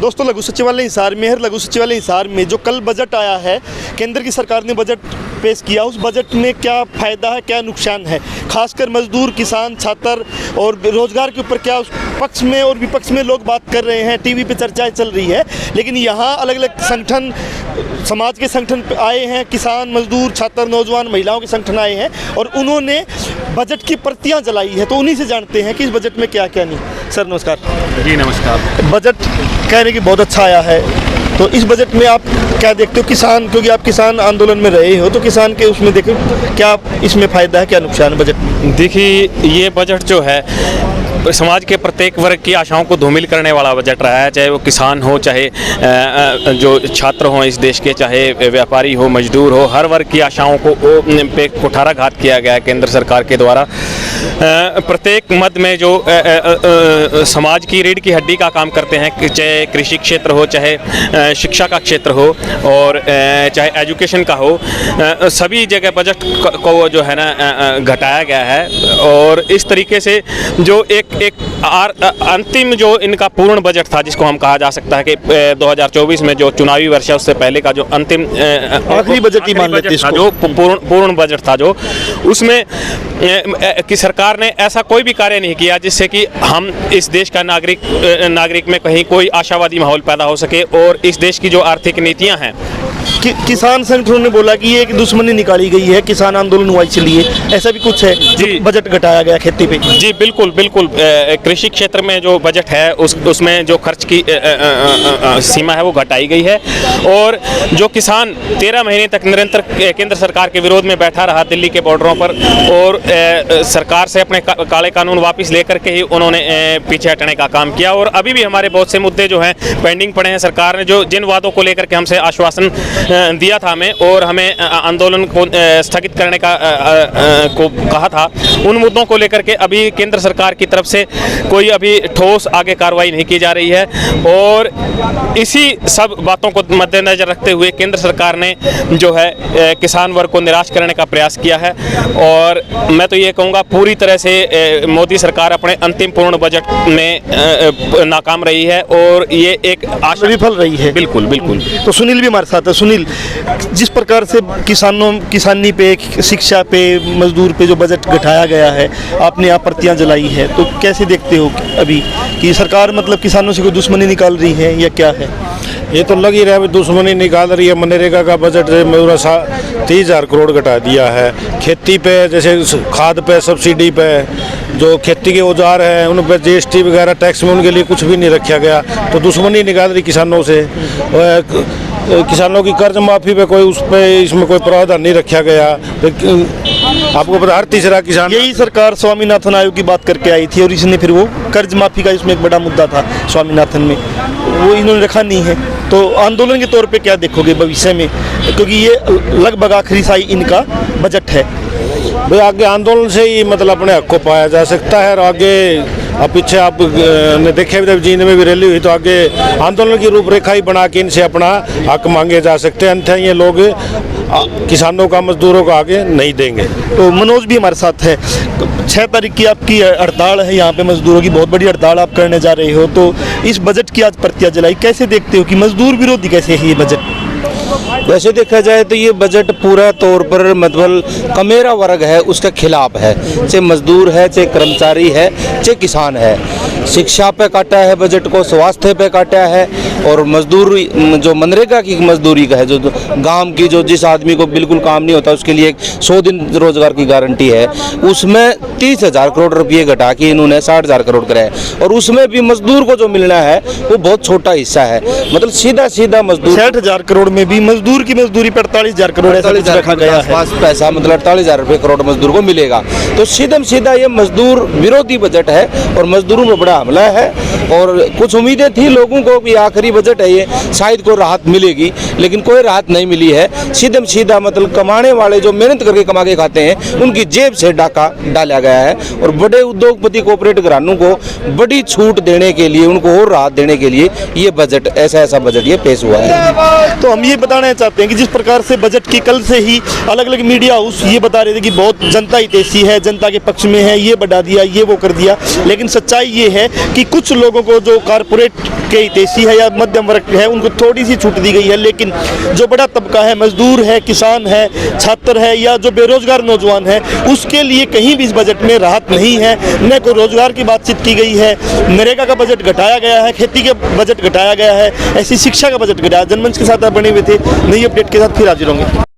दोस्तों, लघु सचिवालय हिसार मेहर लघु सचिवालय हिसार में जो कल बजट आया है, केंद्र की सरकार ने बजट पेश किया, उस बजट में क्या फ़ायदा है, क्या नुकसान है, खासकर मजदूर, किसान, छात्र और रोजगार के ऊपर क्या पक्ष में और विपक्ष में लोग बात कर रहे हैं, टीवी पे चर्चाएं चल रही है। लेकिन यहाँ अलग अलग संगठन, समाज के संगठन आए हैं, किसान, मजदूर, छात्र, नौजवान, महिलाओं के संगठन आए हैं और उन्होंने बजट की प्रतियाँ जलाई है। तो उन्हीं से जानते हैं कि इस बजट में क्या क्या नहीं। सर नमस्कार। जी नमस्कार। बजट कह रहे कि बहुत अच्छा आया है, तो इस बजट में आप क्या देखते हो? किसान, क्योंकि आप किसान आंदोलन में रहे हो, तो किसान के उसमें देखो क्या इसमें फ़ायदा है, क्या नुकसान है बजट में? देखिए, ये बजट जो है समाज के प्रत्येक वर्ग की आशाओं को धूमिल करने वाला बजट रहा है, चाहे वो किसान हो, चाहे जो छात्र हों इस देश के, चाहे व्यापारी हो, मजदूर हो, हर वर्ग की आशाओं को पे कुठाराघात किया गया है केंद्र सरकार के द्वारा। प्रत्येक मद में जो समाज की रीढ़ की हड्डी का काम करते हैं, चाहे कृषि क्षेत्र हो, चाहे शिक्षा का क्षेत्र हो और चाहे एजुकेशन का हो, सभी जगह बजट को जो है ना घटाया गया है। और इस तरीके से जो एक अंतिम जो इनका पूर्ण बजट था, जिसको हम कहा जा सकता है कि 2024 में जो चुनावी वर्ष है उससे पहले का जो अंतिम आखिरी बजट ही मान लेते हैं, जो पूर्ण बजट था, जो उसमें कि सरकार ने ऐसा कोई भी कार्य नहीं किया जिससे कि हम इस देश का नागरिक में कहीं कोई आशावादी माहौल पैदा हो सके। और इस देश की जो आर्थिक नीतियां हैं, किसान संगठनों ने बोला कि ये एक दुश्मनी निकाली गई है, किसान आंदोलन हुआ इसलिए, ऐसा भी कुछ है जी? बजट घटाया गया खेती पे? जी बिल्कुल बिल्कुल। कृषि क्षेत्र में जो बजट है उसमें जो खर्च की सीमा है वो घटाई गई है। और जो किसान 13 महीने तक निरंतर केंद्र सरकार के विरोध में बैठा रहा दिल्ली के बॉर्डरों पर, और सरकार से अपने काले कानून वापस लेकर के ही उन्होंने पीछे हटने का काम किया। और अभी भी हमारे बहुत से मुद्दे जो हैं पेंडिंग पड़े हैं। सरकार ने जो जिन वादों को लेकर के हमसे आश्वासन दिया था हमें, और हमें आंदोलन को स्थगित करने का को कहा था, उन मुद्दों को लेकर के अभी केंद्र सरकार की तरफ से कोई अभी ठोस आगे कार्रवाई नहीं की जा रही है। और इसी सब बातों को मद्देनजर रखते हुए केंद्र सरकार ने जो है किसान वर्ग को निराश करने का प्रयास किया है। और मैं तो ये कहूँगा पूरी तरह से मोदी सरकार अपने अंतिम पूर्ण बजट में नाकाम रही है और ये एक आशा विफल रही है। बिल्कुल बिल्कुल। तो सुनील भी हमारे साथ है। सुनील, जिस प्रकार से किसानी पे, शिक्षा पे, मजदूर पे जो बजट घटाया गया है, आपने यहाँ प्रतियाँ जलाई है, तो कैसे देखते हो अभी कि सरकार मतलब किसानों से कोई दुश्मनी निकाल रही है या क्या है? ये तो लग ही रहा है दुश्मनी निकाल रही है। मनरेगा का बजट 30,000 करोड़ घटा दिया है। खेती पे, जैसे खाद पे, सब्सिडी पे, जो खेती के औजार हैं उन पर GST वगैरह टैक्स में उनके लिए कुछ भी नहीं रखा गया। तो दुश्मनी निकाल रही किसानों से। किसानों की कर्ज माफ़ी पे कोई, उस पर इसमें कोई प्रावधान नहीं रखा गया। आपको पता, हर तीसरा किसान, यही सरकार स्वामीनाथन आयोग की बात करके आई थी और इसने फिर वो कर्ज माफ़ी का, इसमें एक बड़ा मुद्दा था स्वामीनाथन में, वो इन्होंने रखा नहीं है। तो आंदोलन के तौर पे क्या देखोगे भविष्य में, क्योंकि ये लगभग आखिरी साई इनका बजट है? भाई आगे आंदोलन से ही मतलब अपने हक को पाया जा सकता है। और आगे अब पीछे आप ने देखे जब जींद में भी रैली हुई, तो आगे आंदोलन की रूपरेखा ही बना के इनसे अपना हक मांगे जा सकते हैं। अन्यथा ये लोग किसानों का, मजदूरों का आगे नहीं देंगे। तो मनोज भी हमारे साथ है। 6 तारीख की आपकी हड़ताल है यहाँ पे, मजदूरों की बहुत बड़ी हड़ताल आप करने जा रहे हो, तो इस बजट की आज प्रतियाँ जलाई, कैसे देखते हो कि मजदूर विरोधी कैसे है ये बजट? वैसे देखा जाए तो ये बजट पूरा तौर पर मतलब कमेरा वर्ग है उसके खिलाफ है, चाहे मजदूर है, चाहे कर्मचारी है, चाहे किसान है। शिक्षा पे काटा है बजट को, स्वास्थ्य पे काटा है, और मजदूर जो मनरेगा की मजदूरी का है, जो गांव की, जो जिस आदमी को बिल्कुल काम नहीं होता उसके लिए 100 दिन रोजगार की गारंटी है, उसमें 30,000 करोड़ रुपये घटा के इन्होंने 60,000 करोड़ कराए। और उसमें भी मजदूर को जो मिलना है वो बहुत छोटा हिस्सा है, मतलब सीधा मजदूर। 60,000 करोड़ में भी मजदूर की मजदूरी 48,000 करोड़ ऐसा कुछ रखा गया है पैसा, मतलब 48,000 रुपये करोड़ मजदूर को मिलेगा। तो सीधा ये मजदूर विरोधी बजट है और मजदूरों पर बड़ा हमला है। और कुछ उम्मीदें थी लोगों को कि आखिरी बजट है ये, शायद कोई राहत मिलेगी, लेकिन कोई राहत नहीं मिली है। सीधा मतलब कमाने वाले जो मेहनत करके कमा के खाते हैं उनकी जेब से डाका डाला गया है। और बड़े उद्योगपति, कोऑपरेटिव घरानों को बड़ी छूट देने के लिए, उनको और राहत देने के लिए ये बजट, ऐसा बजट ये पेश हुआ है। तो हम ये बताना बताना चाहते हैं कि जिस प्रकार से बजट की कल से ही अलग अलग मीडिया हाउस ये बता रहे थे कि बहुत जनता हितैषी है, जनता के पक्ष में है, ये बढ़ा दिया, ये वो कर दिया, लेकिन सच्चाई ये है कि कुछ लोगों को जो कारपोरेट के हितैषी है या मध्यम वर्ग है उनको थोड़ी सी छूट दी गई है, लेकिन जो बड़ा तबका है, मजदूर है, किसान है, छात्र है या जो बेरोजगार नौजवान है, उसके लिए कहीं भी इस बजट में राहत नहीं है। न कोई रोजगार की बातचीत की गई है, नरेगा का बजट घटाया गया है, खेती का बजट घटाया गया है, ऐसी शिक्षा का बजट घटाया। जनमंच के साथ आप बने हुए थे, नई अपडेट के साथ फिर हाजिर होंगे।